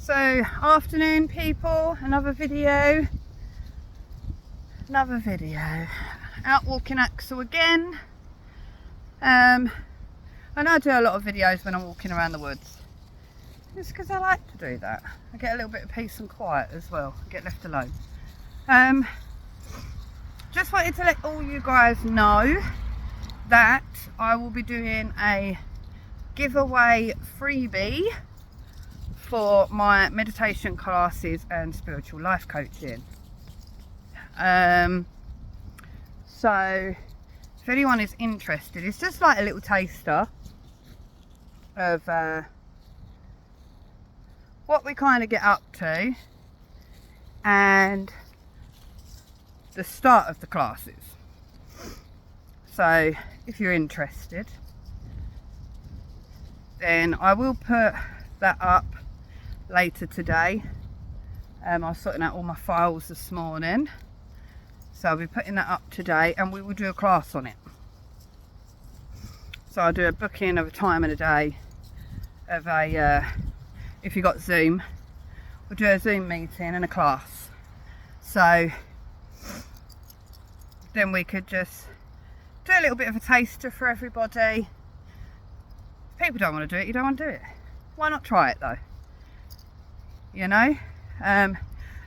So afternoon people, another video, out walking Axel again. I know I do a lot of videos when I'm walking around the woods, just because I like to do that. I get a little bit of peace and quiet as well, I get left alone. Just wanted to let all you guys know that I will be doing a giveaway freebie for my meditation classes and spiritual life coaching. So if anyone is interested, it's just like a little taster of what we kind of get up to and the start of the classes. So if you're interested, then I will put that up later today. I was sorting out all my files this morning, so I'll be putting that up today, and we will do a class on it. So I'll do a booking of a time and a day of a if you got Zoom, we'll do a Zoom meeting and a class. So then we could just do a little bit of a taster for everybody. If people don't want to do it, you don't want to do it. Why not try it though? You know, there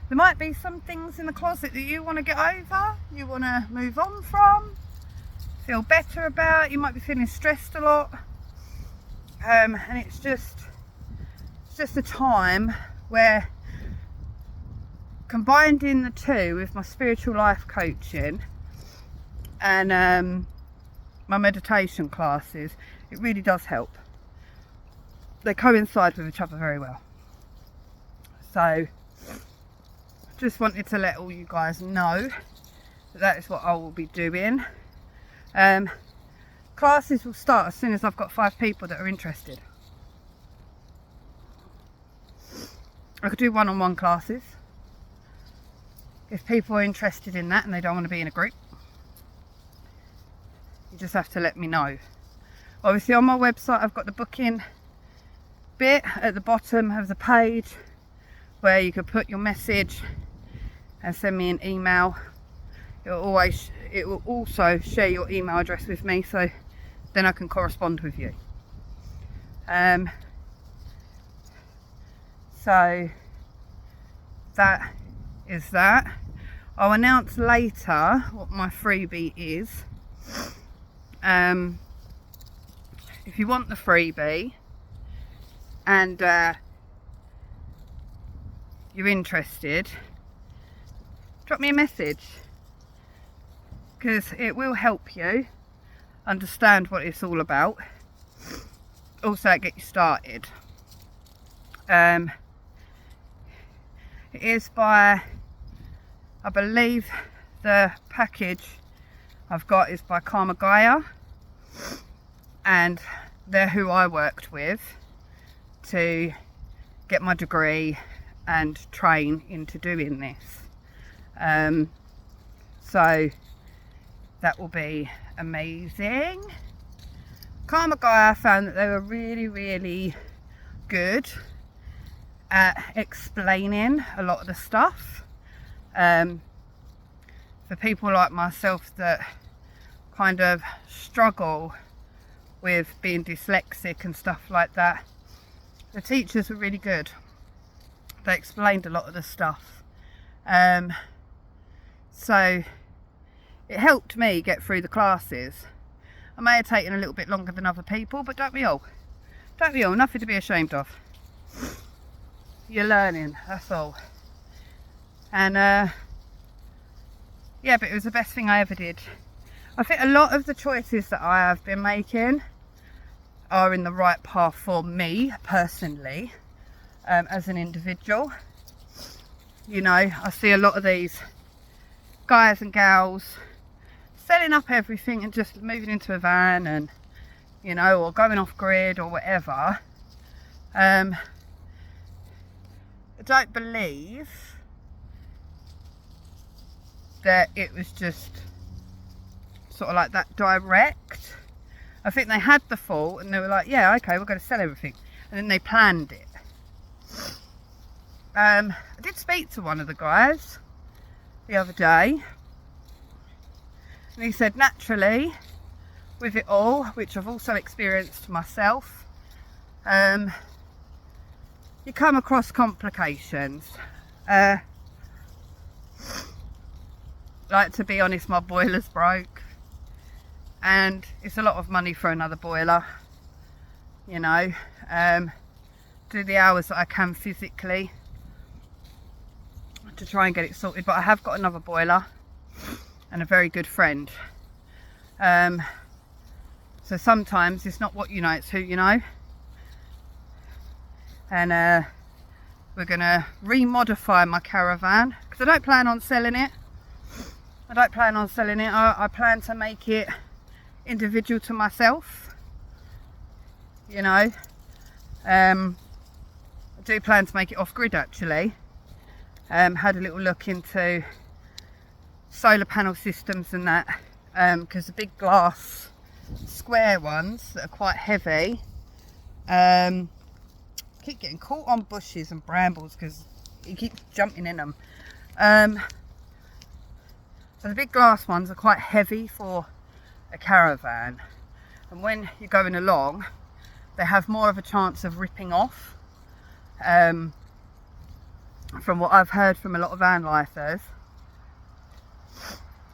might be some things in the closet that you want to get over, you want to move on from, feel better about. You might be feeling stressed a lot, and it's just a time where, combining the two with my spiritual life coaching and my meditation classes, it really does help. They coincide with each other very well. So just wanted to let all you guys know that is what I will be doing. Classes will start as soon as I've got 5 people that are interested. I could do one-on-one classes if people are interested in that and they don't want to be in a group. You just have to let me know. Obviously on my website I've got the booking bit at the bottom of the page where you could put your message and send me an email. It will also share your email address with me, so then I can correspond with you. So that is that. I'll announce later what my freebie is. If you want the freebie and you're interested, drop me a message, because it will help you understand what it's all about. Also get you started. It is by, I believe the package I've got is by Karma Gaia, and they're who I worked with to get my degree and train into doing this. So that will be amazing. Karma Gaia found that they were really good at explaining a lot of the stuff. For people like myself that kind of struggle with being dyslexic and stuff like that, the teachers were really good. They explained a lot of the stuff, so it helped me get through the classes. I may have taken a little bit longer than other people, but don't we all, nothing to be ashamed of. You're learning, that's all. And yeah, but it was the best thing I ever did. I think a lot of the choices that I have been making are in the right path for me personally, as an individual. You know, I see a lot of these guys and gals selling up everything and just moving into a van, and you know, or going off grid or whatever. I don't believe that it was just sort of like that direct. I think they had the thought and they were like, yeah, okay, we're going to sell everything, and then they planned it. I did speak to one of the guys the other day, and he said naturally with it all, which I've also experienced myself, you come across complications. Like, to be honest, my boiler's broke and it's a lot of money for another boiler, you know. Do the hours that I can physically to try and get it sorted, but I have got another boiler and a very good friend, so sometimes it's not what you know, it's who you know. And we're gonna remodify my caravan because I don't plan on selling it. I plan to make it individual to myself, you know. I do plan to make it off-grid actually. Had a little look into solar panel systems and that, because the big glass square ones that are quite heavy, keep getting caught on bushes and brambles because he keeps jumping in them. So the big glass ones are quite heavy for a caravan, and when you're going along they have more of a chance of ripping off. From what I've heard from a lot of van lifers,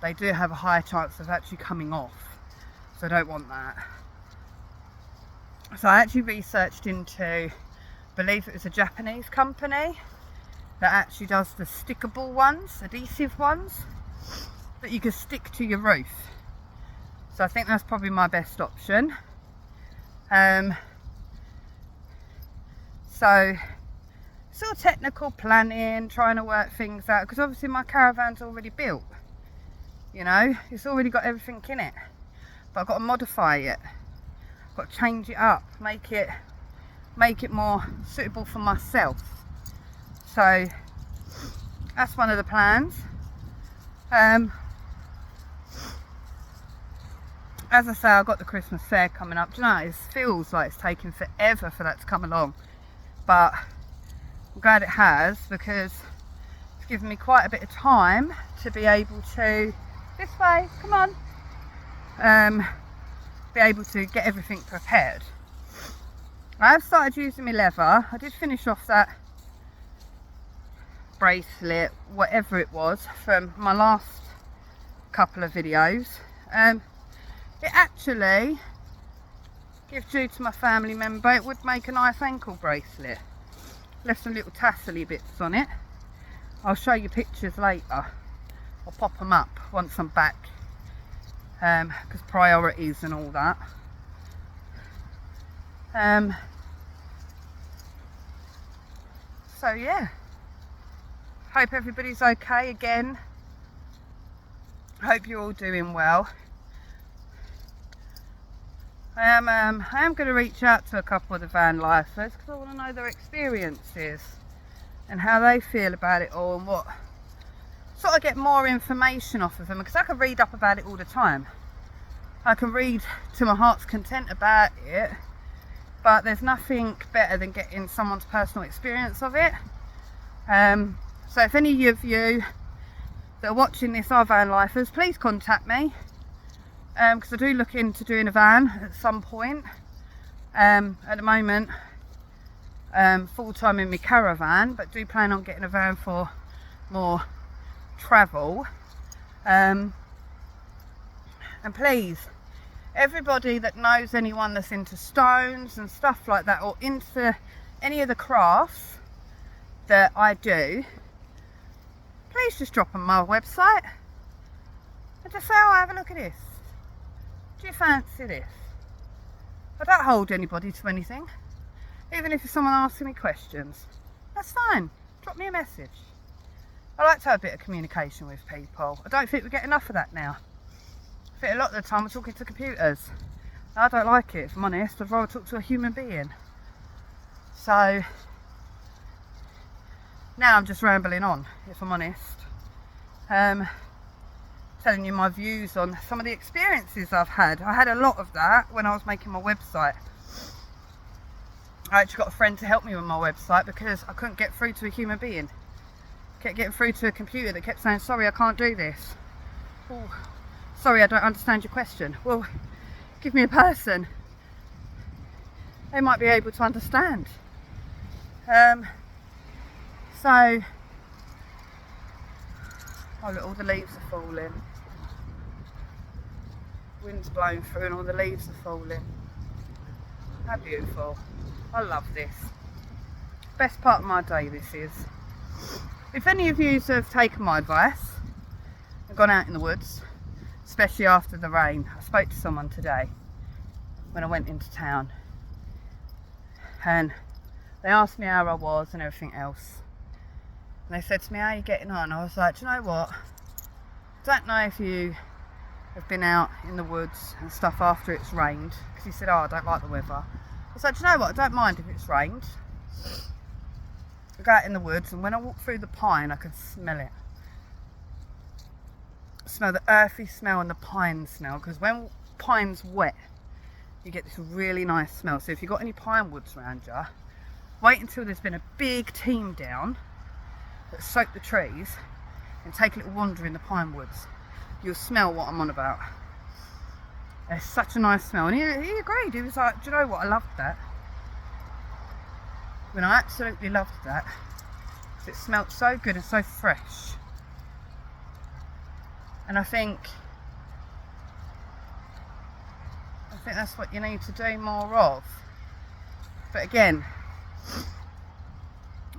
they do have a higher chance of actually coming off, so I don't want that. So I actually researched into, I believe it was a Japanese company that actually does the stickable ones, adhesive ones that you can stick to your roof. So I think that's probably my best option. So sort of technical planning, trying to work things out, because obviously my caravan's already built, you know, it's already got everything in it, but I've got to modify it, I've got to change it up, make it more suitable for myself. So that's one of the plans. As I say, I've got the Christmas fair coming up. Do you know, it feels like it's taking forever for that to come along, but I'm glad it has, because it's given me quite a bit of time to be able to, this way, come on, be able to get everything prepared. I have started using my leather. I did finish off that bracelet, whatever it was, from my last couple of videos. It actually, give due to my family member, it would make a nice ankle bracelet. Left some little tassely bits on it. I'll show you pictures later. I'll pop them up once I'm back, because priorities and all that. So yeah, hope everybody's okay again. Hope you're all doing well. I am going to reach out to a couple of the van lifers because I want to know their experiences and how they feel about it all, and what sort of get more information off of them, because I can read up about it all the time. I can read to my heart's content about it, but there's nothing better than getting someone's personal experience of it. So if any of you that are watching this are van lifers, please contact me, because I do look into doing a van at some point. At the moment, full-time in my caravan, but do plan on getting a van for more travel. And please, everybody that knows anyone that's into stones and stuff like that, or into any of the crafts that I do, please just drop on my website and just say, oh, have a look at this. Do you fancy this? I don't hold anybody to anything. Even if it's someone asking me questions, that's fine. Drop me a message. I like to have a bit of communication with people. I don't think we get enough of that now. I think a lot of the time we're talking to computers. I don't like it, if I'm honest. I'd rather talk to a human being. So now I'm just rambling on, if I'm honest. Telling you my views on some of the experiences I've had. I had a lot of that when I was making my website. I actually got a friend to help me with my website because I couldn't get through to a human being. Kept getting through to a computer that kept saying, sorry, I can't do this. Oh, sorry, I don't understand your question. Well, give me a person. They might be able to understand. So, oh look, all the leaves are falling. Wind's blowing through and all the leaves are falling. How beautiful. I love this. Best part of my day this is. If any of you have taken my advice and gone out in the woods, especially after the rain, I spoke to someone today when I went into town and they asked me how I was and everything else. And they said to me, how are you getting on? I was like, do you know what? I don't know if you have been out in the woods and stuff after it's rained. Because he said, oh, I don't like the weather. I was like, do you know what? I don't mind if it's rained. I go out in the woods and when I walk through the pine, I can smell it. I smell the earthy smell and the pine smell. Because when pine's wet, you get this really nice smell. So if you've got any pine woods around you, wait until there's been a big team down that soak the trees and take a little wander in the pine woods. You'll smell what I'm on about. It's such a nice smell. And he agreed. He was like, do you know what? I loved that. When I absolutely loved that. It smelled so good and so fresh. And I think that's what you need to do more of. But again,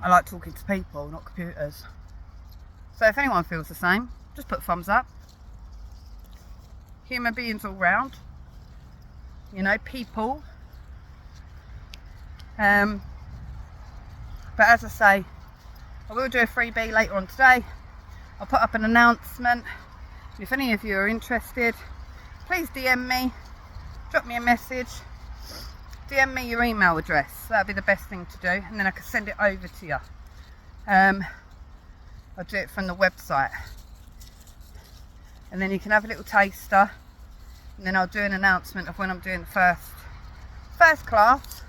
I like talking to people, not computers. So if anyone feels the same, just put a thumbs up. Human beings all round. You know, people. But as I say, I will do a freebie later on today. I'll put up an announcement. If any of you are interested, please DM me. Drop me a message. DM me your email address. That'd be the best thing to do, and then I can send it over to you. I'll do it from the website, and then you can have a little taster, and then I'll do an announcement of when I'm doing the first class,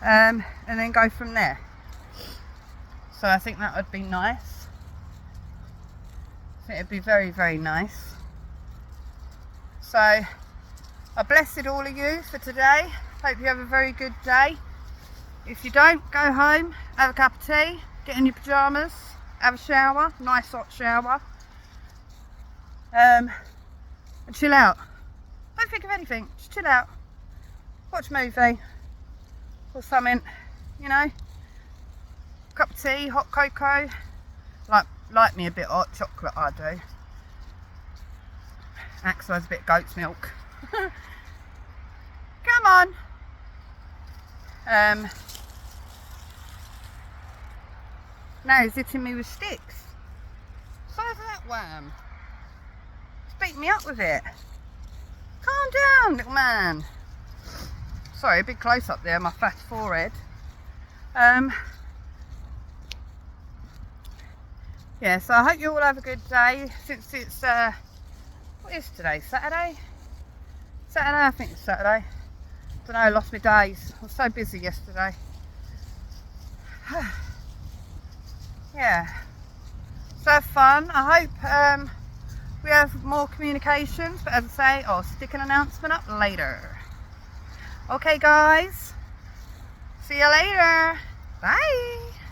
and then go from there. So I think that would be nice. I think it'd be very, very nice. So I blessed all of you for today. Hope you have a very good day. If you don't, go home, have a cup of tea, get in your pyjamas, have a shower, nice hot shower, and chill out. Don't think of anything, just chill out. Watch a movie or something, you know. Cup of tea, hot cocoa. Like me a bit hot chocolate, I do. Axel has a bit of goat's milk. Come on. Now he's hitting me with sticks. Size of that worm. He's beating me up with it. Calm down, little man. Sorry, a big close up there, my fat forehead. Yeah, so I hope you all have a good day. Since it's what is today? Saturday? Saturday, I think it's Saturday. Don't know, I lost my days. I was so busy yesterday. Yeah. So have fun. I hope we have more communications, but as I say, I'll stick an announcement up later. Okay guys, see you later. Bye.